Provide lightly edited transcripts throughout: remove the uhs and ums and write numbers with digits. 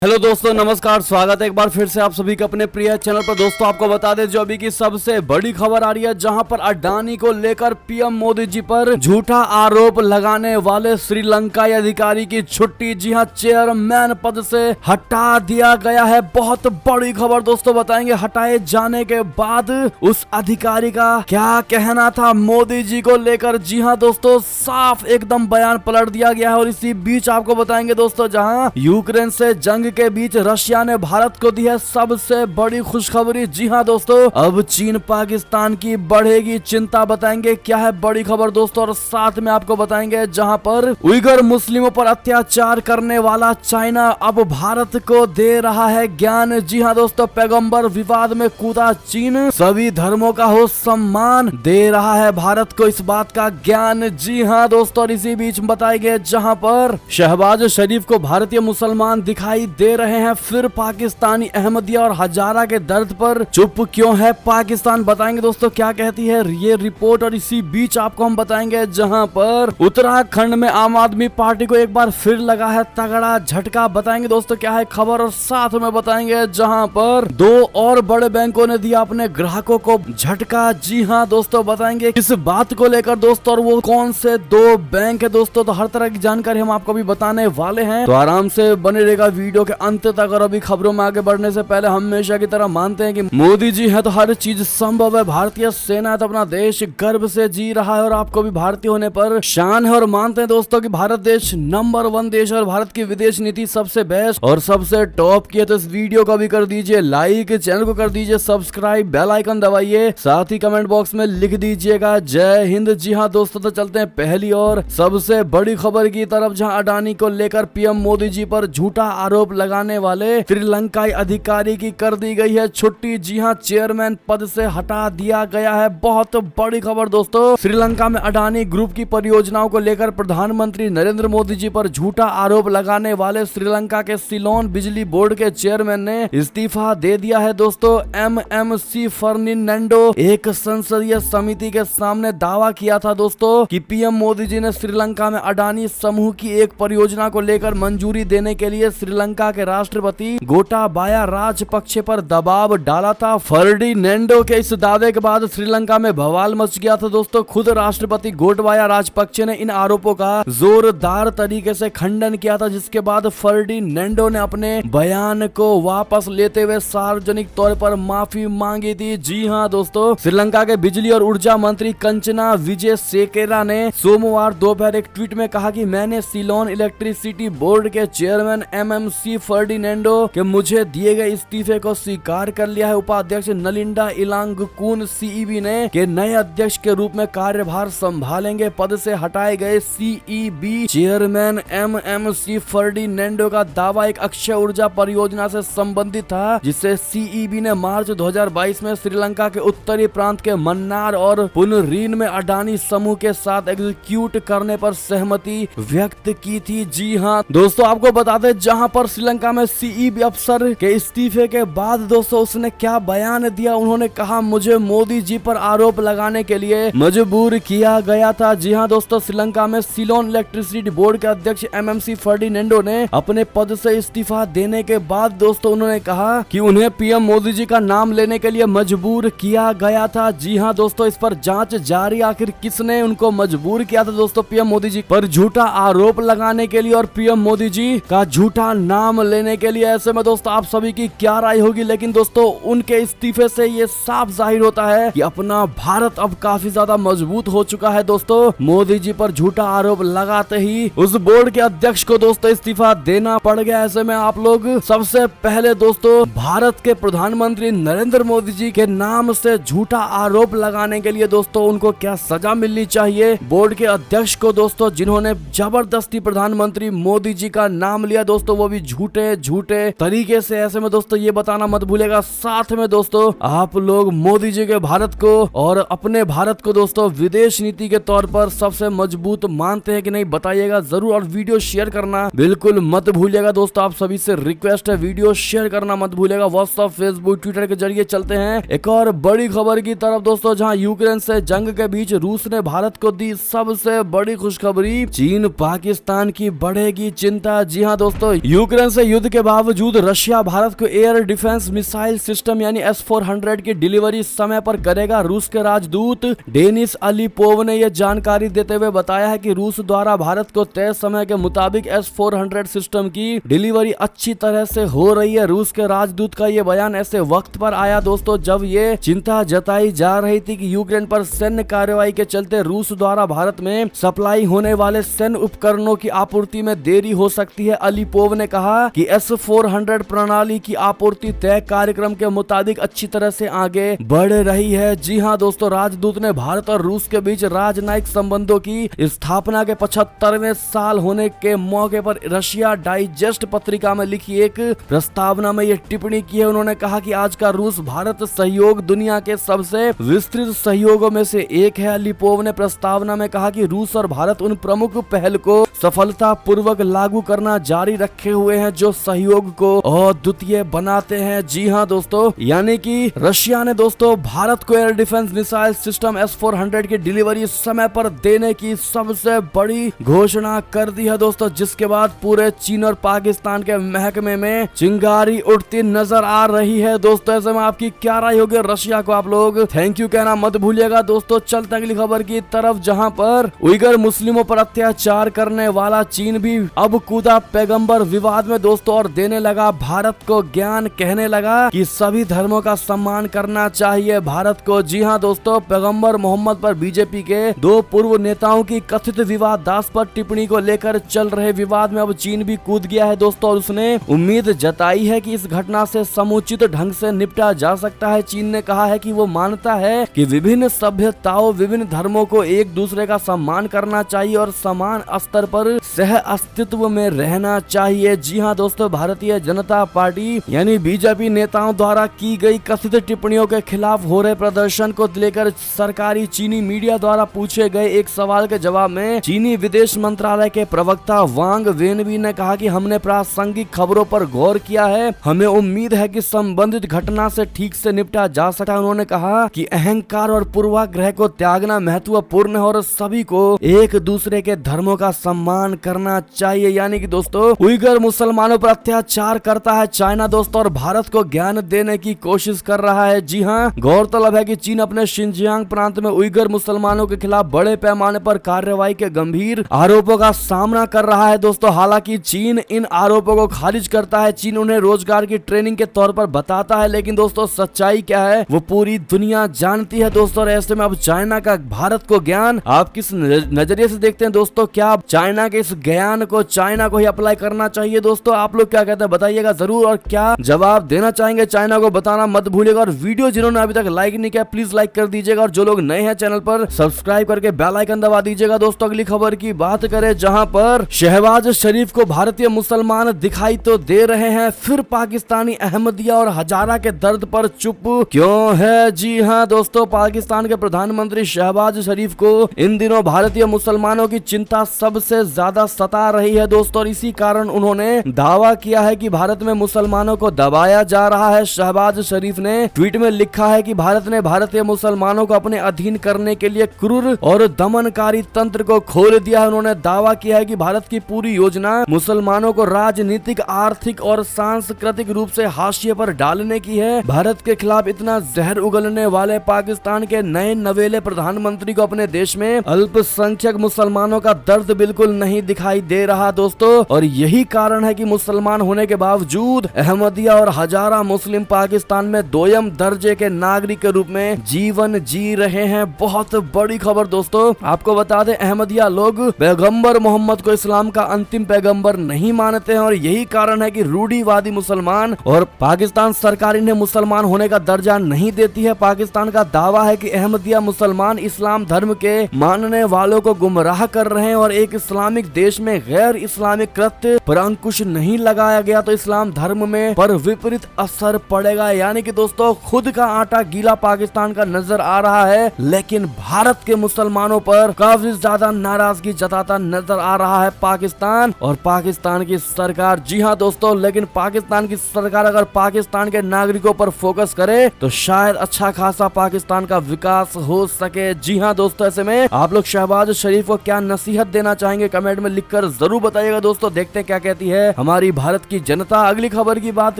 Hello दोस्तों, नमस्कार। स्वागत है एक बार फिर से आप सभी के अपने प्रिय चैनल पर। दोस्तों आपको बता दें जो अभी की सबसे बड़ी खबर आ रही है, जहां पर अडानी को लेकर पीएम मोदी जी पर झूठा आरोप लगाने वाले श्रीलंकाई अधिकारी की छुट्टी। जी हां, चेयरमैन पद से हटा दिया गया है। बहुत बड़ी खबर दोस्तों, बताएंगे हटाए जाने के बाद उस अधिकारी का क्या कहना था मोदी जी को लेकर। जी हाँ दोस्तों, साफ एकदम बयान पलट दिया गया है। और इसी बीच आपको बताएंगे दोस्तों, जहाँ यूक्रेन से जंग के बीच रशिया ने भारत को दी है सबसे बड़ी खुशखबरी। जी हां दोस्तों, अब चीन पाकिस्तान की बढ़ेगी चिंता। बताएंगे क्या है बड़ी खबर दोस्तों। और साथ में आपको बताएंगे जहां पर उइगर मुस्लिमों पर अत्याचार करने वाला चाइना अब भारत को दे रहा है ज्ञान। जी हां दोस्तों, पैगंबर विवाद में कूदा चीन, सभी धर्मों का हो सम्मान, दे रहा है भारत को इस बात का ज्ञान। जी हां दोस्तों, और इसी बीच बताएंगे जहां पर शहबाज शरीफ को भारतीय मुसलमान दिखाई दे रहे हैं, फिर पाकिस्तानी अहमदिया और हजारा के दर्द पर चुप क्यों है पाकिस्तान। बताएंगे दोस्तों क्या कहती है ये रिपोर्ट। और इसी बीच आपको हम बताएंगे जहां पर उत्तराखंड में आम आदमी पार्टी को एक बार फिर लगा है तगड़ा झटका। बताएंगे दोस्तों क्या है खबर। और साथ में बताएंगे जहां पर दो और बड़े बैंकों ने दिया अपने ग्राहकों को झटका। जी हाँ दोस्तों, बताएंगे इस बात को लेकर दोस्तों, और वो कौन से दो बैंक है दोस्तों। तो हर तरह की जानकारी हम आपको भी बताने वाले हैं, तो आराम से बने रहेगा वीडियो के अंत तक। और अभी खबरों में आगे बढ़ने से पहले हमेशा की तरह मानते हैं कि मोदी जी है तो हर चीज संभव है। भारतीय सेना है तो अपना देश गर्व से जी रहा है और आपको भी भारतीय होने पर शान है। और मानते हैं दोस्तों कि भारत देश नंबर 1 देश और भारत की विदेश नीति सबसे बेस्ट और सबसे टॉप की है। तो इस वीडियो को भी कर दीजिए लाइक, चैनल को कर दीजिए सब्सक्राइब, बेल आइकन दबाइए, साथ ही कमेंट बॉक्स में लिख दीजिएगा जय हिंद। जी हाँ दोस्तों, तो चलते हैं पहली और सबसे बड़ी खबर की तरफ, जहाँ अडानी को लेकर पीएम मोदी जी पर झूठा आरोप लगाने वाले श्रीलंकाई अधिकारी की कर दी गई है छुट्टी। जी हां, चेयरमैन पद से हटा दिया गया है। बहुत बड़ी खबर दोस्तों, श्रीलंका में अडानी ग्रुप की परियोजनाओं को लेकर प्रधानमंत्री नरेंद्र मोदी जी पर झूठा आरोप लगाने वाले श्रीलंका के सिलोन बिजली बोर्ड के चेयरमैन ने इस्तीफा दे दिया है दोस्तों। एमएमसी फर्निनेंडो एक संसदीय समिति के सामने दावा किया था दोस्तों कि पीएम मोदी जी ने श्रीलंका में अडानी समूह की एक परियोजना को लेकर मंजूरी देने के लिए श्रीलंका के राष्ट्रपति गोटाबाया राजपक्षे पर दबाव डाला था। फर्डिनेंडो के इस दावे के बाद श्रीलंका में बवाल मच गया था दोस्तों। खुद राष्ट्रपति गोटाबाया राजपक्षे ने इन आरोपों का जोरदार तरीके से खंडन किया था, जिसके बाद फर्डिनेंडो ने अपने बयान को वापस लेते हुए सार्वजनिक तौर पर माफी मांगी थी। जी हां दोस्तों, श्रीलंका के बिजली और ऊर्जा मंत्री कंचना विजयसेकेरा ने सोमवार दोपहर एक ट्वीट में कहा कि मैंने सिलोन इलेक्ट्रिसिटी बोर्ड के चेयरमैन एमएमसी फर्डिनेंडो के मुझे दिए गए इस्तीफे को स्वीकार कर लिया है। उपाध्यक्ष नलिंडा इलांगकून सीईबी ने के नए अध्यक्ष के रूप में कार्यभार संभालेंगे। पद से हटाए गए सीईबी चेयरमैन एमएमसी फर्डिनेंडो का दावा एक अक्षय ऊर्जा परियोजना से संबंधित था, जिसे सीईबी ने मार्च 2022 में श्रीलंका के उत्तरी प्रांत के मन्नार और पुनरीन में अडानी समूह के साथ एग्जीक्यूट करने पर सहमति व्यक्त की थी। जी हाँ दोस्तों, आपको बता दें जहां पर श्रीलंका में सीईबी अफसर के इस्तीफे के बाद दोस्तों उसने क्या बयान दिया। उन्होंने कहा मुझे मोदी जी पर आरोप लगाने के लिए मजबूर किया गया था। जी हां दोस्तों, श्रीलंका में सिलोन इलेक्ट्रिसिटी बोर्ड के अध्यक्ष एमएमसी फर्डिनेंडो ने अपने पद से इस्तीफा देने के बाद दोस्तों उन्होंने कहा कि उन्हें पीएम मोदी जी का नाम लेने के लिए मजबूर किया गया था। जी हाँ दोस्तों, इस पर जांच जारी। आखिर किसने उनको मजबूर किया था दोस्तों पीएम मोदी जी पर झूठा आरोप लगाने के लिए और पीएम मोदी जी का झूठा नाम लेने के लिए। ऐसे में दोस्तों आप सभी की क्या राय होगी, लेकिन दोस्तों उनके इस्तीफे से ये साफ जाहिर होता है कि अपना भारत अब काफी ज्यादा मजबूत हो चुका है दोस्तों। मोदी जी पर झूठा आरोप लगाते ही उस बोर्ड के अध्यक्ष को दोस्तों इस्तीफा देना पड़ गया। ऐसे में आप लोग सबसे पहले दोस्तों भारत के प्रधानमंत्री नरेंद्र मोदी जी के नाम से झूठा आरोप लगाने के लिए दोस्तों उनको क्या सजा मिलनी चाहिए। बोर्ड के अध्यक्ष को दोस्तों जिन्होंने जबरदस्ती प्रधानमंत्री मोदी जी का नाम लिया दोस्तों, वो भी झूठे तरीके से। ऐसे में दोस्तों ये बताना मत भूलेगा। साथ में दोस्तों आप लोग मोदी जी के भारत को और अपने भारत को दोस्तों विदेश नीति के तौर पर सबसे मजबूत मानते हैं कि नहीं, बताइएगा जरूर। और वीडियो शेयर करना बिल्कुल मत भूलिएगा दोस्तों, आप सभी से रिक्वेस्ट है वीडियो शेयर करना मत भूलिएगा। व्हाट्सएप, फेसबुक, ट्विटर के जरिए चलते हैं एक और बड़ी खबर की तरफ दोस्तों, जहां यूक्रेन से जंग के बीच रूस ने भारत को दी सबसे बड़ी खुशखबरी। चीन पाकिस्तान की बढ़ेगी चिंता। जी हाँ दोस्तों, यूक्रेन यूक्रेन से युद्ध के बावजूद रशिया भारत को एयर डिफेंस मिसाइल सिस्टम यानी S-400 की डिलीवरी समय पर करेगा। रूस के राजदूत डेनिस अलीपोव ने यह जानकारी देते हुए बताया है कि रूस द्वारा भारत को तय समय के मुताबिक S-400 सिस्टम की डिलीवरी अच्छी तरह से हो रही है। रूस के राजदूत का यह बयान ऐसे वक्त पर आया दोस्तों जब ये चिंता जताई जा रही थी कि यूक्रेन पर सैन्य कार्रवाई के चलते रूस द्वारा भारत में सप्लाई होने वाले सैन्य उपकरणों की आपूर्ति में देरी हो सकती है। अलीपोव ने कहा कि S-400 प्रणाली की आपूर्ति तय कार्यक्रम के मुताबिक अच्छी तरह से आगे बढ़ रही है। जी हां दोस्तों, राजदूत ने भारत और रूस के बीच राजनयिक संबंधों की स्थापना के 75वें साल होने के मौके पर रशिया डाइजेस्ट पत्रिका में लिखी एक प्रस्तावना में यह टिप्पणी की है। उन्होंने कहा कि आज का रूस भारत सहयोग दुनिया के सबसे विस्तृत सहयोगों में से एक है। अलीपोव ने प्रस्तावना में कहा कि रूस और भारत उन प्रमुख पहल को सफलता पूर्वक लागू करना जारी रखे हुए हैं जो सहयोग को अद्वितीय बनाते हैं। जी हां दोस्तों, यानी कि रशिया ने दोस्तों भारत को air defence missile system S-400 की डिलीवरी समय पर देने की सबसे बड़ी घोषणा कर दी है दोस्तों, जिसके बाद पूरे चीन और पाकिस्तान के महकमे में चिंगारी उठती नजर आ रही है। दोस्तों ऐसे में आपकी क्या राय होगी? रशिया को आप लोग थैंक यू कहना मत भूलिएगा। दोस्तों चलते अगली खबर की तरफ, जहां पर उइगर मुस्लिमों पर अत्याचार करने वाला चीन भी अब कूदा पैगंबर विवाद में दोस्तों और देने लगा भारत को ज्ञान, कहने लगा कि सभी धर्मों का सम्मान करना चाहिए भारत को। जी हां दोस्तों, पैगंबर मोहम्मद पर बीजेपी के दो पूर्व नेताओं की कथित विवादास्पद टिप्पणी को लेकर चल रहे विवाद में अब चीन भी कूद गया है दोस्तों और उसने उम्मीद जताई है कि इस घटना से समुचित ढंग से निपटा जा सकता है। चीन ने कहा है कि वो मानता है कि विभिन्न सभ्यताओं, विभिन्न धर्मों को एक दूसरे का सम्मान करना चाहिए और समान स्तर पर सह अस्तित्व में रहना चाहिए। जी हां दोस्तों, भारतीय जनता पार्टी यानी बीजेपी नेताओं द्वारा की गई कथित टिप्पणियों के खिलाफ हो रहे प्रदर्शन को लेकर सरकारी चीनी मीडिया द्वारा पूछे गए एक सवाल के जवाब में चीनी विदेश मंत्रालय के प्रवक्ता वांग वेनबी ने कहा कि हमने प्रासंगिक खबरों पर गौर किया है, हमें उम्मीद है कि संबंधित घटना से ठीक से निपटा जा सकता है। उन्होंने कहा कि अहंकार और पूर्वाग्रह को त्यागना महत्वपूर्ण है और सभी को एक दूसरे के धर्मों का सम्मान करना चाहिए। यानी कि दोस्तों उइगर मुसलमानों पर अत्याचार करता है चाइना दोस्तों और भारत को ज्ञान देने की कोशिश कर रहा है। जी हाँ, गौरतलब है कि चीन अपने शिनजियांग प्रांत में उइगर मुसलमानों के खिलाफ बड़े पैमाने पर कार्रवाई के गंभीर आरोपों का सामना कर रहा है दोस्तों। हालांकि चीन इन आरोपों को खारिज करता है। चीन उन्हें रोजगार की ट्रेनिंग के तौर पर बताता है, लेकिन दोस्तों सच्चाई क्या है वो पूरी दुनिया जानती है दोस्तों। और ऐसे में अब चाइना का भारत को ज्ञान आप किस नजरिए से देखते हैं दोस्तों? क्या आप चाइना के इस ज्ञान को चाइना को ही अप्लाई करना चाहिए दोस्तों? आप लोग क्या कहते हैं बताइएगा जरूर, और क्या जवाब देना चाहेंगे चाइना को बताना मत भूलिएगा। और वीडियो जिन्होंने अभी तक लाइक नहीं किया प्लीज लाइक कर दीजिएगा और जो लोग नए हैं चैनल पर सब्सक्राइब करके बेल आइकन दबा दीजिएगा। दोस्तों अगली खबर की बात करें, जहां पर शहबाज शरीफ को भारतीय मुसलमान दिखाई तो दे रहे हैं, फिर पाकिस्तानी अहमदिया और हजारा के दर्द पर चुप क्यों है? जी हाँ दोस्तों, पाकिस्तान के प्रधानमंत्री शहबाज शरीफ को इन दिनों भारतीय मुसलमानों की चिंता सबसे ज्यादा सता रही है दोस्तों और इसी कारण उन्होंने दावा किया है कि भारत में मुसलमानों को दबाया जा रहा है। शहबाज शरीफ ने ट्वीट में लिखा है कि भारत ने भारतीय मुसलमानों को अपने अधीन करने के लिए क्रूर और दमनकारी तंत्र को खोल दिया है। उन्होंने दावा किया है कि भारत की पूरी योजना मुसलमानों को राजनीतिक, आर्थिक और सांस्कृतिक रूप से हाशिए पर डालने की है। भारत के खिलाफ इतना जहर उगलने वाले पाकिस्तान के नए नवेले प्रधानमंत्री को अपने देश में अल्पसंख्यक मुसलमानों का दर्द बिल्कुल नहीं दिखाई दे रहा दोस्तों और यही कारण है कि मुसलमान होने के बावजूद अहमदिया और हजारा मुस्लिम पाकिस्तान में दोयम दर्जे के नागरिक के रूप में जीवन जी रहे हैं। बहुत बड़ी खबर दोस्तों, आपको बता दें अहमदिया लोग पैगंबर मोहम्मद को इस्लाम का अंतिम पैगंबर नहीं मानते हैं और यही कारण है कि रूढ़िवादी मुसलमान और पाकिस्तान सरकार इन्हें मुसलमान होने का दर्जा नहीं देती है। पाकिस्तान का दावा है कि अहमदिया मुसलमान इस्लाम धर्म के मानने वालों को गुमराह कर रहे हैं और एक इस्लामिक देश में गैर इस्लामिक कृत्य पर अंकुश नहीं लगाया गया तो इस्लाम धर्म में पर विपरीत असर पड़ेगा। यानी कि दोस्तों खुद का आटा गीला पाकिस्तान का नजर आ रहा है, लेकिन भारत के मुसलमानों पर काफी ज्यादा नाराजगी जताता नजर आ रहा है पाकिस्तान और पाकिस्तान की सरकार। जी हाँ दोस्तों, लेकिन पाकिस्तान की सरकार अगर पाकिस्तान के नागरिकों पर फोकस करे तो शायद अच्छा खासा पाकिस्तान का विकास हो सके। जी हाँ दोस्तों, ऐसे में आप लोग शहबाज शरीफ को क्या नसीहत देना चाहेंगे कमेंट में लिखकर जरूर बताइएगा दोस्तों। देखते हैं क्या कहती है हमारी भारत की जनता। अगली खबर की बात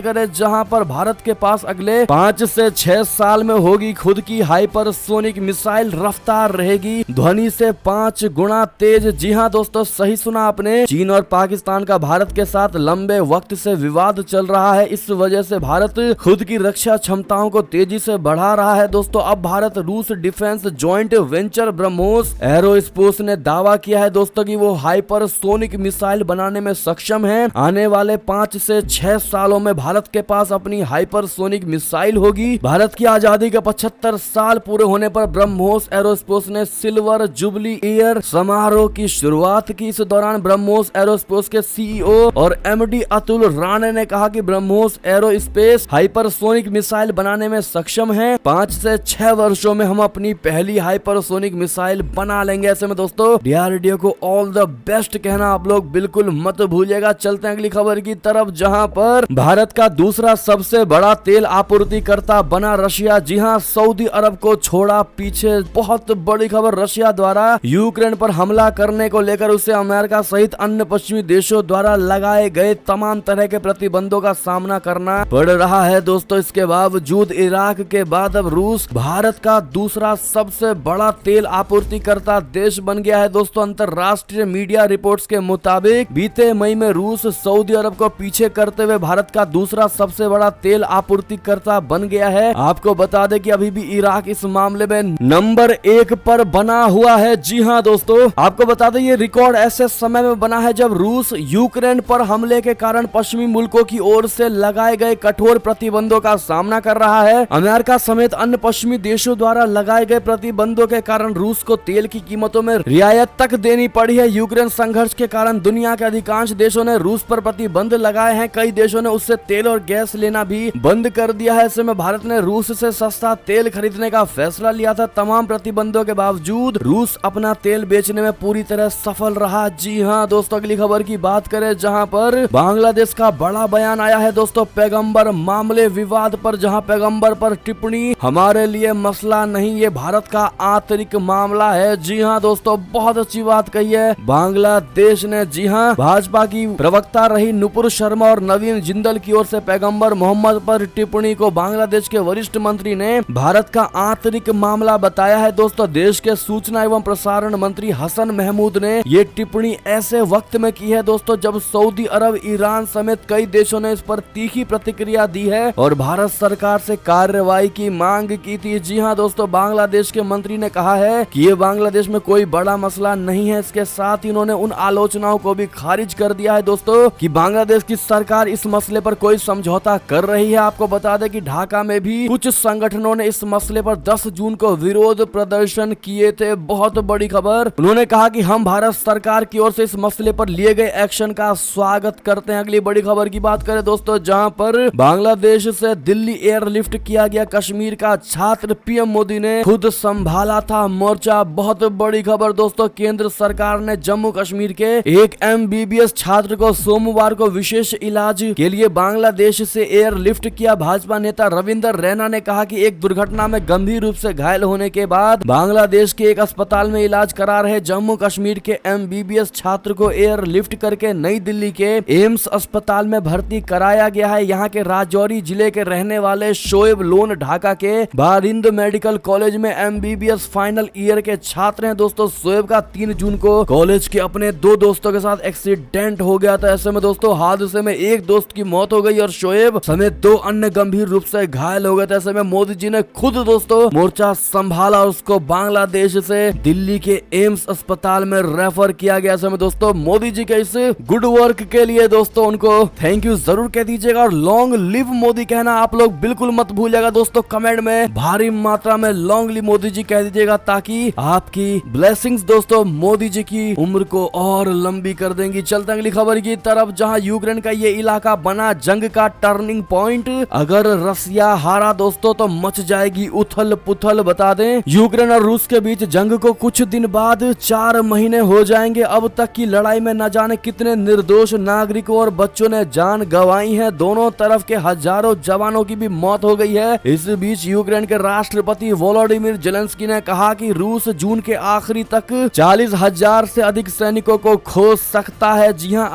करें जहां पर भारत के पास अगले 5 से 6 साल में होगी खुद की हाइपरसोनिक मिसाइल, रफ्तार रहेगी ध्वनि से 5 गुना तेज। जी हाँ दोस्तों, सही सुना आपने। चीन और पाकिस्तान का भारत के साथ लंबे वक्त से विवाद चल रहा है। इस वजह से भारत खुद की रक्षा क्षमताओं को तेजी से बढ़ा रहा है। दोस्तों, अब भारत रूस defence joint venture BrahMos aerospace ने दावा किया है दोस्तों कि वो हाइपरसोनिक मिसाइल बनाने में सक्षम है। आने वाले 5 से 6 सालों में भारत के पास अपनी हाइपरसोनिक मिसाइल होगी। भारत की आजादी के 75 साल पूरे होने पर ब्रह्मोस एरोस्पेस ने सिल्वर जुबली ईयर समारोह की शुरुआत की। इस दौरान ब्रह्मोस एरोस्पेस के सीईओ और एमडी अतुल राणे ने कहा कि ब्रह्मोस एरोस्पेस हाइपरसोनिक मिसाइल बनाने में सक्षम है। 5 से 6 वर्षों में हम अपनी पहली हाइपरसोनिक मिसाइल बना लेंगे। ऐसे में दोस्तों डीआरडीओ को ऑल द बेस्ट कहना आप लोग बिल्कुल मत भूलिएगा। चलते हैं अगली खबर की तरफ जहां पर भारत का दूसरा सबसे बड़ा तेल आपूर्तिकर्ता बना रशिया। जी हां, सऊदी अरब को छोड़ा पीछे। बहुत बड़ी खबर, रशिया द्वारा यूक्रेन पर हमला करने को लेकर उसे अमेरिका सहित अन्य पश्चिमी देशों द्वारा लगाए गए तमाम तरह के प्रतिबंधों का सामना करना पड़ रहा है। दोस्तों, इसके बावजूद इराक के बाद अब रूस भारत का दूसरा सबसे बड़ा तेल आपूर्तिकर्ता देश बन गया है। दोस्तों, अंतरराष्ट्रीय मीडिया रिपोर्ट्स के मुताबिक बीते मई में रूस सऊदी अरब को पीछे करते हुए भारत का दूसरा सबसे बड़ा तेल आपूर्तिकर्ता बन गया है। आपको बता दें कि अभी भी इराक इस मामले में नंबर 1 पर बना हुआ है। जी हाँ दोस्तों, आपको बता दें ये रिकॉर्ड ऐसे समय में बना है जब रूस यूक्रेन पर हमले के कारण पश्चिमी मुल्कों की ओर से लगाए गए कठोर प्रतिबंधों का सामना कर रहा है। अमेरिका समेत अन्य पश्चिमी देशों द्वारा लगाए गए प्रतिबंधों के कारण रूस को तेल की कीमतों में रियायत तक देनी पड़ी है। यूक्रेन संघर्ष के कारण दुनिया के अधिकांश देशों ने रूस पर प्रतिबंध लगाए हैं। कई देशों ने उससे तेल और गैस लेना भी बंद कर दिया है। ऐसे में भारत ने रूस से सस्ता तेल खरीदने का फैसला लिया था। तमाम प्रतिबंधों के बावजूद रूस अपना तेल बेचने में पूरी तरह सफल रहा। जी हाँ दोस्तों, अगली खबर की बात करें जहां पर बांग्लादेश का बड़ा बयान आया है। दोस्तों, पैगंबर मामले विवाद पर, जहां पैगंबर पर टिप्पणी हमारे लिए मसला नहीं, ये भारत का आंतरिक मामला है। जी हाँ दोस्तों, बहुत अच्छी बात कही है बांग्लादेश ने। जी हाँ, भाजपा की प्रवक्ता रही नुपुर शर्मा और नवीन जिंदल की ओर से पैगंबर मोहम्मद पर टिप्पणी को बांग्लादेश के वरिष्ठ मंत्री ने भारत का आंतरिक मामला बताया है। दोस्तों, देश के सूचना एवं प्रसारण मंत्री हसन महमूद ने ये टिप्पणी ऐसे वक्त में की है दोस्तों जब सऊदी अरब, ईरान समेत कई देशों ने इस पर तीखी प्रतिक्रिया दी है और भारत सरकार से कार्रवाई की मांग की थी। जी हाँ दोस्तों, बांग्लादेश के मंत्री ने कहा है कि ये बांग्लादेश में कोई बड़ा मसला नहीं है। इसके साथ ही इन्होंने उन आलोचनाओं को भी खारिज कर दिया है दोस्तों कि बांग्लादेश की सरकार इस मसले पर कोई समझौता कर रही है। आपको बता दें कि ढाका में भी कुछ संगठनों ने इस मसले पर 10 जून को विरोध प्रदर्शन किए थे। बहुत बड़ी खबर, उन्होंने कहा कि हम भारत सरकार की ओर से इस मसले पर लिए गए एक्शन का स्वागत करते हैं। अगली बड़ी खबर की बात करें दोस्तों, जहां पर बांग्लादेश से दिल्ली एयरलिफ्ट किया गया कश्मीर का छात्र, पीएम मोदी ने खुद संभाला था मोर्चा। बहुत बड़ी खबर दोस्तों, केंद्र सरकार ने जम्मू कश्मीर के एक एमबीबीएस छात्र को सोमवार को विशेष इलाज के लिए बांग्लादेश से एयरलिफ्ट किया। भाजपा नेता रविंदर रैना ने कहा कि एक दुर्घटना में गंभीर रूप से घायल होने के बाद बांग्लादेश के एक अस्पताल में इलाज करा रहे जम्मू कश्मीर के एमबीबीएस छात्र को एयरलिफ्ट करके नई दिल्ली के एम्स अस्पताल में भर्ती कराया गया है। यहाँ के राजौरी जिले के रहने वाले शोएब लोन ढाका के बारिंद मेडिकल कॉलेज में एमबीबीएस फाइनल ईयर के छात्र हैं। दोस्तों, शोएब का 3 जून को कॉलेज के अपने 2 दोस्तों के साथ एक्सीडेंट हो गया था। ऐसे में दोस्तों हादसे में एक दोस्त की मौत हो गई और शोएब समेत 2 अन्य गंभीर रूप से घायल हो गए थे। ऐसे में मोदी जी ने खुद दोस्तों मोर्चा संभाला और उसको बांग्लादेश से दिल्ली के एम्स अस्पताल में रेफर किया गया। ऐसे में दोस्तों मोदी जी के इस गुड वर्क के लिए दोस्तों उनको थैंक यू जरूर कह दीजिएगा और लॉन्ग लिव मोदी कहना आप लोग बिल्कुल मत भूलिएगा दोस्तों। कमेंट में भारी मात्रा में लॉन्ग लिव मोदी जी कह दीजिएगा ताकि आपकी ब्लेसिंग्स दोस्तों मोदी जी की उम्र को और लंबी कर देंगी। चलते अगली खबर की तरफ, जहां यूक्रेन का ये इलाका बना जंग का टर्निंग पॉइंट। अगर रसिया हारा दोस्तों तो मच जाएगी उथल पुथल। बता दें यूक्रेन और रूस के बीच जंग को कुछ दिन बाद 4 महीने हो जाएंगे। अब तक की लड़ाई में न जाने कितने निर्दोष नागरिकों और बच्चों ने जान गंवाई है। दोनों तरफ के हजारों जवानों की भी मौत हो गई है। इस बीच यूक्रेन के राष्ट्रपति वोलोडिमिर जेलेंस्की ने कहा कि रूस जून के आखिरी तक 40,000 से अधिक सैनिकों को खो सकता है। जी हां,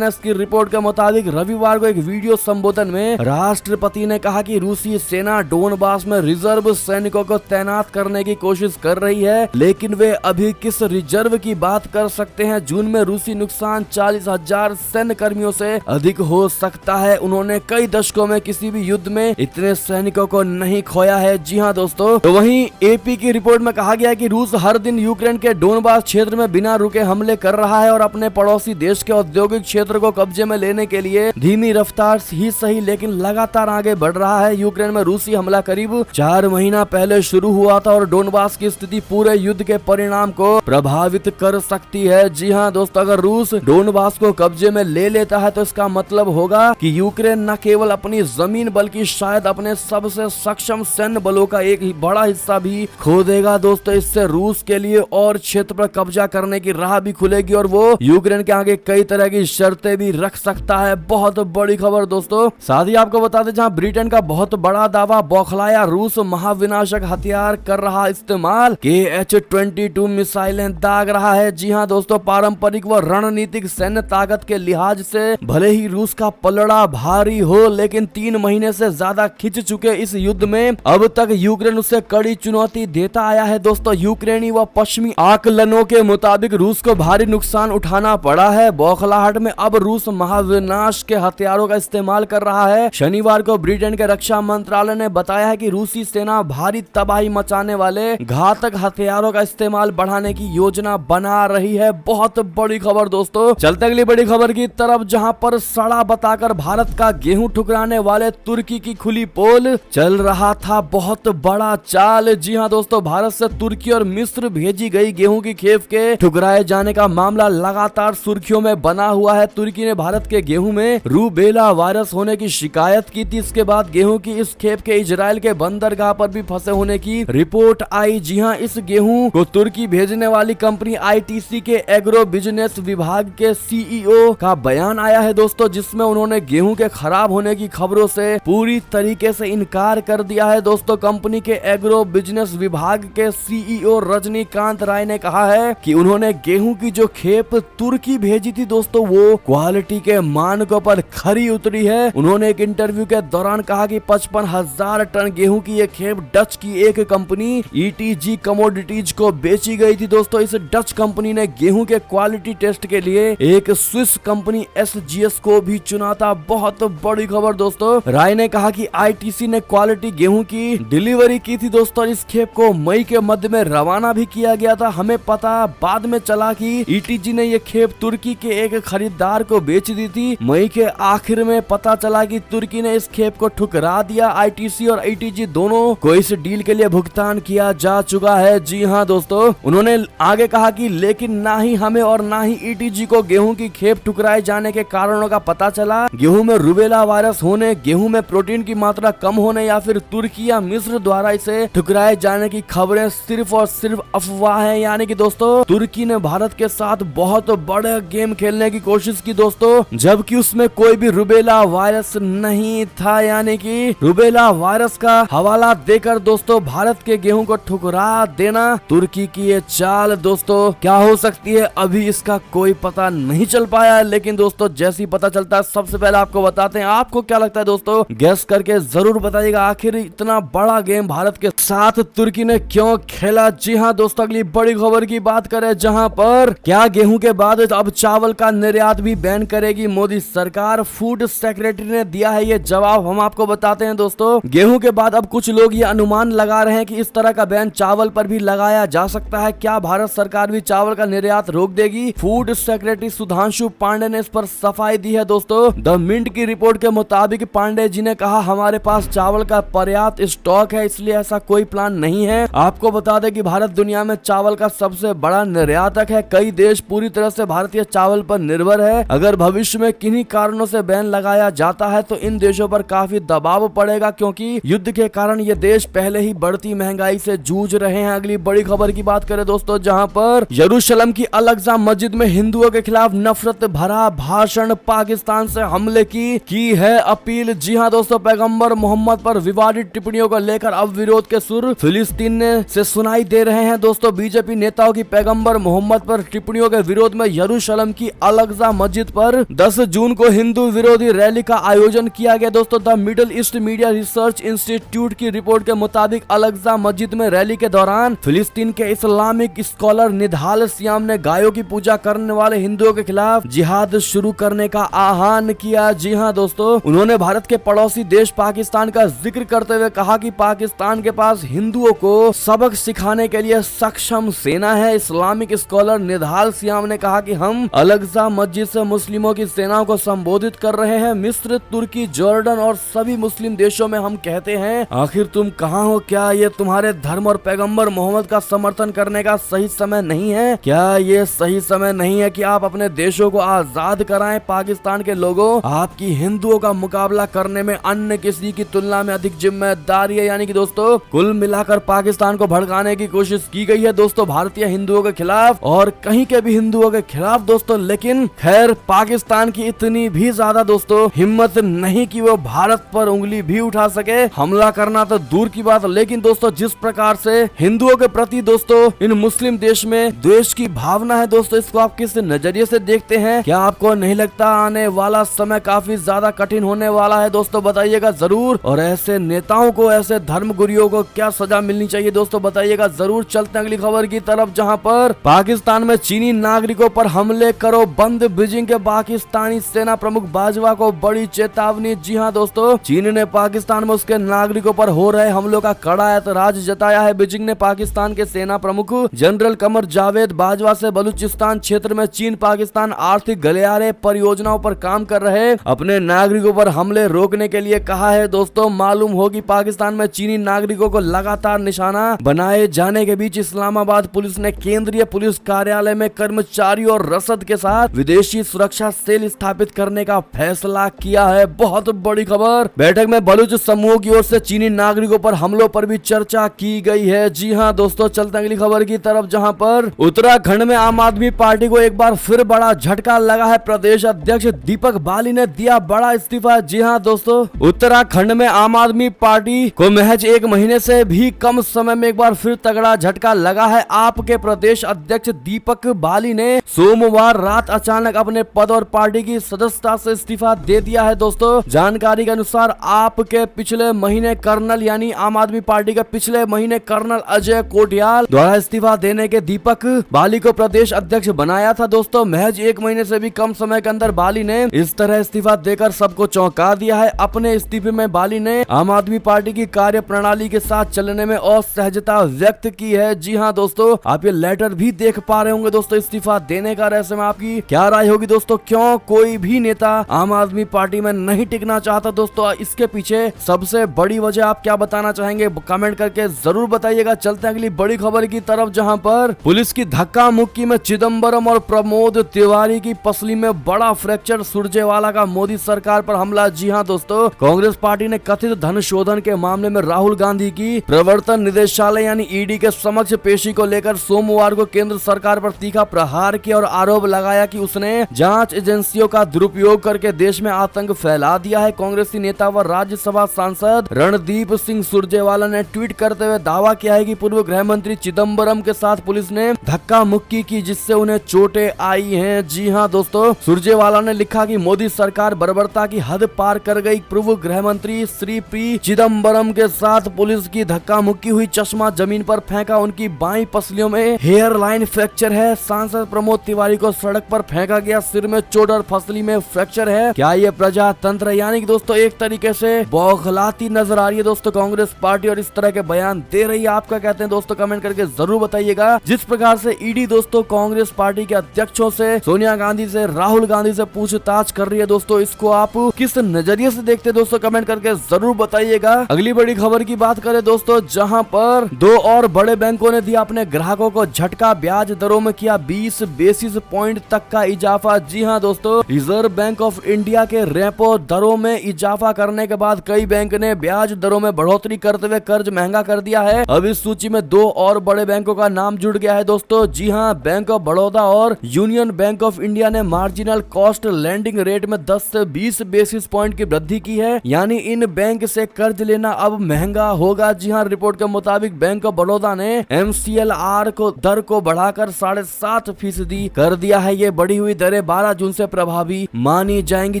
एएनएस की रिपोर्ट के मुताबिक रविवार को एक वीडियो संबोधन में राष्ट्रपति ने कहा कि रूसी सेना डोनबास में रिजर्व सैनिकों को तैनात करने की कोशिश कर रही है, लेकिन वे अभी किस रिजर्व की बात कर सकते हैं। जून में रूसी नुकसान 40,000 सैन्य कर्मियों से अधिक हो सकता है। उन्होंने कई दशकों में किसी भी युद्ध में इतने सैनिकों को नहीं खोया है। जी हाँ दोस्तों, तो वहीं एपी की रिपोर्ट में कहा गया कि रूस हर दिन यूक्रेन के डोनबास क्षेत्र में बिना रुके हमले कर रहा है और अपने पड़ोसी देश के औद्योगिक क्षेत्र को कब्जे में लेने के लिए धीमी रफ्तार ही सही लेकिन लगातार आगे बढ़ रहा है। यूक्रेन में रूसी हमला करीब 4 महीना पहले शुरू हुआ था और डोनबास की स्थिति पूरे युद्ध के परिणाम को प्रभावित कर सकती है। जी हाँ दोस्तों, अगर रूस डोनबास को कब्जे में ले लेता है तो इसका मतलब होगा कि यूक्रेन न केवल अपनी जमीन बल्कि शायद अपने सबसे सक्षम सैन्य बलों का एक बड़ा हिस्सा भी खो देगा। दोस्तों, इससे रूस के लिए और क्षेत्र पर कब्जा करने की राह भी खुलेगी और वो यूक्रेन के आगे कई तरह की शर्तें भी रख सकता है। बहुत बड़ी खबर दोस्तों। साथ ही आपको बता दें, जहां ब्रिटेन का बहुत बड़ा दावा, बौखलाया रूस महाविनाशक हथियार कर रहा इस्तेमाल, KH-22 मिसाइलें दाग रहा है। जी हाँ दोस्तों, पारंपरिक व रणनीतिक सैन्य ताकत के लिहाज से भले ही रूस का पलड़ा भारी हो, लेकिन 3 महीने से ज्यादा खिंच चुके इस युद्ध में अब तक यूक्रेन उसे कड़ी चुनौती देता आया है। दोस्तों, यूक्रेनी व पश्चिमी आकलनों के मुताबिक रूस को भारी नुकसान उठाना पड़ा है। बौखलाहट में अब रूस महाविनाश के हथियारों का इस्तेमाल कर रहा है। शनिवार को ब्रिटेन के रक्षा मंत्रालय ने बताया है कि रूसी सेना भारी तबाही मचाने वाले घातक हथियारों का इस्तेमाल बढ़ाने की योजना बना रही है। बहुत बड़ी खबर दोस्तों। चलते अगली बड़ी खबर की तरफ, जहां पर सड़ा बताकर भारत का गेहूं ठुकराने वाले तुर्की की खुली पोल चल रहा था बहुत बड़ा चाल। जी हाँ दोस्तों, भारत से तुर्की और मिस्र भेजी गई गेहूं की खेप के ठुकराए जाने का मामला लगातार सुर्खियों में बना हुआ है। तुर्की ने भारत के गेहूं में रूबेला वायरस होने की शिकायत की थी। इसके बाद गेहूं की इस खेप के इजराइल के बंदरगाह पर भी फंसे होने की रिपोर्ट आई। जी हाँ, इस गेहूं को तुर्की भेजने वाली कंपनी ITC के एग्रो बिजनेस विभाग के CEO का बयान आया है दोस्तों, जिसमें उन्होंने गेहूं के खराब होने की खबरों से पूरी तरीके से इनकार कर दिया है। दोस्तों, कंपनी के एग्रो बिजनेस विभाग के CEO रजनीकांत राय ने कहा है कि उन्होंने गेहूं की जो खेप तुर्की भेजी थी दोस्तों, वो क्वालिटी के मानकों पर खरी उतरी है। उन्होंने एक इंटरव्यू के दौरान कहा कि 55,000 टन गेहूं की ये खेप डच की एक कंपनी ETG कमोडिटीज को बेची गई थी। दोस्तों, इस डच कंपनी ने गेहूं के क्वालिटी टेस्ट के लिए एक स्विस कंपनी SGS को भी चुना था। बहुत बड़ी खबर दोस्तों। राय ने कहा कि ITC ने क्वालिटी गेहूं की डिलीवरी की थी दोस्तों। इस खेप को मई के मध्य में रवाना भी किया गया था। हमें पता बाद में चला कि ETG ने ये खेप तुर्की के एक खरीदार को बेच दी थी। मई के आखिर में पता चला कि तुर्की ने इस खेप को ठुकरा दिया। ITC और ETG दोनों को इस डील के लिए भुगतान किया जा चुका है। जी हाँ दोस्तों, उन्होंने आगे कहा कि लेकिन ना ही हमें और ना ही ETG को गेहूं की खेप ठुकराए जाने के कारणों का पता चला। गेहूं में रूबेला वायरस होने, गेहूं में प्रोटीन की मात्रा कम होने या फिर तुर्की या मिस्र द्वारा इसे ठुकराए जाने की खबरें सिर्फ और सिर्फ अफवाह है। यानी कि दोस्तों, तुर्की ने भारत के साथ बहुत बड़ा गेम खेलने की कोशिश की दोस्तों, जबकि उसमें कोई भी रूबेला वायरस नहीं था। यानी कि रूबेला वायरस का हवाला देकर दोस्तों भारत के गेहूं को ठुकरा देना तुर्की की ये चाल दोस्तों क्या हो सकती है, अभी इसका कोई पता नहीं चल पाया है। लेकिन दोस्तों, जैसे ही पता चलता है सबसे पहले आपको बताते हैं। आपको क्या लगता है दोस्तों, गेस करके जरूर बताइएगा, आखिर इतना बड़ा गेम भारत के साथ तुर्की ने क्यों खेला। जी हाँ दोस्तों, अगली बड़ी खबर की बात करें, जहां पर क्या गेहूं के बाद अब चावल का निर्यात भी बैन करेगी मोदी सरकार। फूड सेक्रेटरी ने दिया है ये जवाब, हम आपको बताते हैं दोस्तों। गेहूं के बाद अब कुछ लोग ये अनुमान लगा रहे हैं कि इस तरह का बैन चावल पर भी लगाया जा सकता है। क्या भारत सरकार भी चावल का निर्यात रोक देगी? फूड सेक्रेटरी सुधांशु पांडे ने इस पर सफाई दी है दोस्तों। द मिंट की रिपोर्ट के मुताबिक पांडे जी ने कहा, हमारे पास चावल का पर्याप्त स्टॉक है, इसलिए ऐसा कोई प्लान नहीं है। आपको बता दें कि भारत दुनिया में चावल का सबसे बड़ा निर्यातक है। कई देश पूरी तरह से भारतीय चावल पर निर्भर है। अगर भविष्य में किन्हीं कारणों से बैन लगाया जाता है तो इन देशों पर काफी दबाव पड़ेगा, क्योंकि युद्ध के कारण ये देश पहले ही बढ़ती महंगाई से जूझ रहे हैं। अगली बड़ी खबर की बात करें दोस्तों, जहां पर यरूशलेम की अल-अक्सा मस्जिद में हिंदुओं के खिलाफ नफरत भरा भाषण, पाकिस्तान से हमले की है अपील। जी हां दोस्तों, पैगंबर मोहम्मद पर विवादित टिप्पणियों को लेकर अब विरोध के सुर फिलिस्तीन से सुनाई दे रहे हैं दोस्तों। बीजेपी नेताओं की पैगंबर मोहम्मद पर टिप्पणियों के विरोध में यरूशलेम की अल-अक्सा मस्जिद मस्जिद पर 10 जून को हिंदू विरोधी रैली का आयोजन किया गया। दोस्तों the middle east media research institute की रिपोर्ट के मुताबिक अल-अक़सा मस्जिद में रैली के दौरान फिलिस्तीन के इस्लामिक स्कॉलर निधाल सियाम ने गायों की पूजा करने वाले हिंदुओं के खिलाफ जिहाद शुरू करने का आह्वान किया। जी हाँ दोस्तों, उन्होंने भारत के पड़ोसी देश पाकिस्तान का जिक्र करते हुए कहा कि पाकिस्तान के पास हिंदुओं को सबक सिखाने के लिए सक्षम सेना है। इस्लामिक स्कॉलर निधाल सियाम ने कहा कि हम अल-अक़सा मस्जिद से मुस्लिमों की सेनाओं को संबोधित कर रहे हैं। मिस्र, तुर्की, जॉर्डन और सभी मुस्लिम देशों में हम कहते हैं, आखिर तुम कहाँ हो? क्या ये तुम्हारे धर्म और पैगंबर मोहम्मद का समर्थन करने का सही समय नहीं है? क्या ये सही समय नहीं है कि आप अपने देशों को आजाद कराएं? पाकिस्तान के लोगों, आपकी हिंदुओं का मुकाबला करने में अन्य किसी की तुलना में अधिक जिम्मेदारी है। यानी कि दोस्तों कुल मिलाकर पाकिस्तान को भड़काने की कोशिश की गई है दोस्तों भारतीय हिंदुओं के खिलाफ और कहीं के भी हिंदुओं के खिलाफ दोस्तों। लेकिन खैर पाकिस्तान की इतनी भी ज्यादा दोस्तों हिम्मत नहीं कि वो भारत पर उंगली भी उठा सके। हमला करना तो दूर की बात, लेकिन दोस्तों जिस प्रकार से हिंदुओं के प्रति दोस्तों इन मुस्लिम देश में द्वेष की भावना है दोस्तों, इसको आप किस नजरिए से देखते हैं? क्या आपको नहीं लगता आने वाला समय काफी ज्यादा कठिन होने वाला है दोस्तों? बताइएगा जरूर। और ऐसे नेताओं को, ऐसे धर्म गुरुओं को क्या सजा मिलनी चाहिए दोस्तों? बताइएगा जरूर। चलते हैं अगली खबर की तरफ, जहां पर पाकिस्तान में चीनी नागरिकों पर हमले करो बंद, बीजिंग के पाकिस्तानी सेना प्रमुख बाजवा को बड़ी चेतावनी। जी हाँ दोस्तों, चीन ने पाकिस्तान में उसके नागरिकों पर हो रहे हमलों का कड़ा ऐतराज जताया है। बीजिंग ने पाकिस्तान के सेना प्रमुख जनरल कमर जावेद बाजवा से बलूचिस्तान क्षेत्र में चीन पाकिस्तान आर्थिक गलियारे परियोजनाओं पर काम कर रहे अपने नागरिकों पर हमले रोकने के लिए कहा है। दोस्तों मालूम हो कि पाकिस्तान में चीनी नागरिकों को लगातार निशाना बनाए जाने के बीच इस्लामाबाद पुलिस ने केंद्रीय पुलिस कार्यालय में कर्मचारियों और रसद के साथ विदेशी सुरक्षा सेल स्थापित करने का फैसला किया है। बहुत बड़ी खबर। बैठक में बलूच समूह की ओर से चीनी नागरिकों पर हमलों पर भी चर्चा की गई है। जी हाँ दोस्तों, चलते अगली खबर की तरफ, जहां पर उत्तराखंड में आम आदमी पार्टी को एक बार फिर बड़ा झटका लगा है। प्रदेश अध्यक्ष दीपक बाली ने दिया बड़ा इस्तीफा। जी हाँ दोस्तों, उत्तराखंड में आम आदमी पार्टी को महज एक महीने से भी कम समय में एक बार फिर तगड़ा झटका लगा है। आपके प्रदेश अध्यक्ष दीपक बाली ने सोमवार रात अचानक अपने पद और पार्टी की सदस्यता से इस्तीफा दे दिया है। दोस्तों जानकारी के अनुसार आपके पिछले महीने कर्नल यानी आम आदमी पार्टी के पिछले महीने कर्नल अजय कोटियाल द्वारा इस्तीफा देने के दीपक बाली को प्रदेश अध्यक्ष बनाया था। दोस्तों महज एक महीने से भी कम समय के अंदर बाली ने इस तरह इस्तीफा देकर सबको चौंका दिया है। अपने इस्तीफे में बाली ने आम आदमी पार्टी की कार्य प्रणाली के साथ चलने में असहजता व्यक्त की है। जी हाँ दोस्तों, आप ये लेटर भी देख पा रहे होंगे दोस्तों इस्तीफा देने का। ऐसे में आपकी क्या राय होगी दोस्तों? क्यों कोई भी नेता आम आदमी पार्टी में नहीं टिकना चाहता दोस्तों? इसके पीछे सबसे बड़ी वजह आप क्या बताना चाहेंगे? कमेंट करके जरूर बताइएगा। चलते हैं अगली बड़ी खबर की तरफ, जहां पर पुलिस की धक्का मुक्की में चिदम्बरम और प्रमोद तिवारी की पसली में बड़ा फ्रैक्चर, सुरजेवाला का मोदी सरकार पर हमला। जी हाँ दोस्तों, कांग्रेस पार्टी ने कथित धन शोधन के मामले में राहुल गांधी की प्रवर्तन निदेशालय यानी ईडी के समक्ष पेशी को लेकर सोमवार को केंद्र सरकार पर तीखा प्रहार किया और आरोप लगाया कि उसने जांच एजेंसियों का दुरुपयोग करके देश में आतंक फैला दिया है। कांग्रेसी नेता व राज्यसभा सांसद रणदीप सिंह सुरजेवाला ने ट्वीट करते हुए दावा किया है कि पूर्व गृह मंत्री चिदम्बरम के साथ पुलिस ने धक्का मुक्की की जिससे उन्हें चोटें आई हैं। जी हाँ दोस्तों, सुरजेवाला ने लिखा कि मोदी सरकार बर्बरता की हद पार कर गई। पूर्व गृह मंत्री श्री पी चिदम्बरम के साथ पुलिस की धक्का मुक्की हुई। चश्मा जमीन पर फेंका, उनकी बाई पसलियों में हेयर लाइन फ्रैक्चर है। सांसद प्रमोद तिवारी को सड़क पर फेंका गया, सिर में चोट और फसली में फ्रैक्चर है। क्या ये प्रजातंत्र? यानी कि दोस्तों एक तरीके से बौखलाती नजर आ रही है दोस्तों कांग्रेस पार्टी और इस तरह के बयान दे रही है। आप क्या कहते हैं दोस्तों? कमेंट करके जरूर बताइएगा। जिस प्रकार से ईडी दोस्तों कांग्रेस पार्टी के अध्यक्षों से, सोनिया गांधी से, राहुल गांधी से पूछताछ कर रही है दोस्तों, इसको आप किस नजरिए से देखते हैं दोस्तों? कमेंट करके जरूर बताइएगा। अगली बड़ी खबर की बात करें दोस्तों, जहां पर दो और बड़े बैंकों ने दिया अपने ग्राहकों को झटका, ब्याज दरों में किया 20 बेसिस पॉइंट तक का इजाफा। जी हां दोस्तों, रिजर्व बैंक ऑफ इंडिया के रेपो दरों में इजाफा करने के बाद कई बैंक ने ब्याज दरों में बढ़ोतरी करते हुए कर्ज महंगा कर दिया है। अब इस सूची में दो और बड़े बैंकों का नाम जुड़ गया है दोस्तों। दोस्तों, जी हाँ, बैंक ऑफ बड़ौदा और यूनियन बैंक ऑफ इंडिया ने मार्जिनल कॉस्ट लेंडिंग रेट में 10 से 20 बेसिस पॉइंट की वृद्धि की है, यानी इन बैंक से कर्ज लेना अब महंगा होगा। जी हाँ, रिपोर्ट के मुताबिक बैंक ऑफ बड़ौदा ने MCLR को दर को बढ़ाकर 7.5% कर दिया है। ये बढ़ी हुई दरें 12 जून से प्रभावी मानी जाएंगी,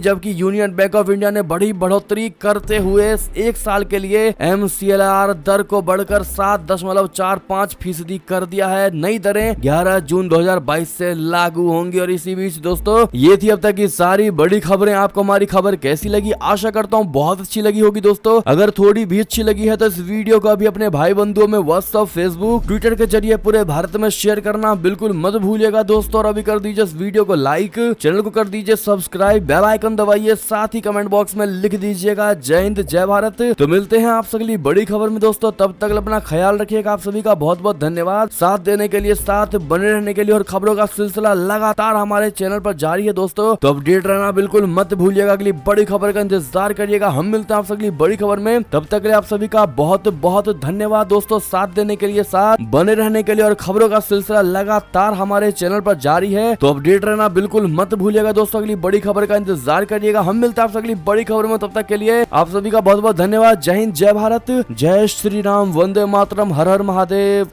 जबकि यूनियन बैंक ऑफ इंडिया ने बड़ी बढ़ोतरी करते हुए एक साल के लिए MCLR दर को बढ़कर 7.45% कर दिया है। नई दरें 11 जून 2022 से लागू होंगी। और इसी बीच दोस्तों, ये थी अब तक की सारी बड़ी खबरें। आपको हमारी खबर कैसी लगी? आशा करता हूँ बहुत अच्छी लगी होगी दोस्तों। अगर थोड़ी भी अच्छी लगी है तो इस वीडियो को अभी अपने भाई बंधुओं में व्हाट्सएप, फेसबुक, ट्विटर के जरिए पूरे भारत में शेयर करना बिल्कुल मत भूलिएगा दोस्तों। और अभी कर दीजिए इस वीडियो को लाइक, चैनल को कर दीजिए सब्सक्राइब, बेल आइकन दबाइए, साथ ही कमेंट बॉक्स में लिख दीजिएगा जय हिंद जय भारत। तो मिलते हैं आप अगली बड़ी खबर में दोस्तों, तब तक अपना ख्याल रखिएगा। आप सभी का बहुत बहुत धन्यवाद साथ देने के लिए, साथ बने रहने के लिए। और खबरों का सिलसिला लगातार हमारे चैनल पर जारी है दोस्तों, तो अपडेट रहना बिल्कुल मत भूलिएगा। अगली बड़ी खबर का इंतजार करिएगा। हम मिलते हैं आप अगली बड़ी खबर में, तब तक के लिए आप सभी का बहुत बहुत धन्यवाद दोस्तों, साथ देने के लिए, साथ बने रहने के लिए। और खबरों का सिलसिला लगातार हमारे चैनल पर जारी है, तो अपडेट रहना बिल्कुल मत भूलिएगा दोस्तों। अगली बड़ी खबर का इंतजार करिएगा। हम मिलते हैं आप अगली बड़ी खबर में, तब तक के लिए आप सभी का बहुत बहुत धन्यवाद। जय हिंद जय भारत, जय श्री राम, वंदे मातरम, हर हर महादेव।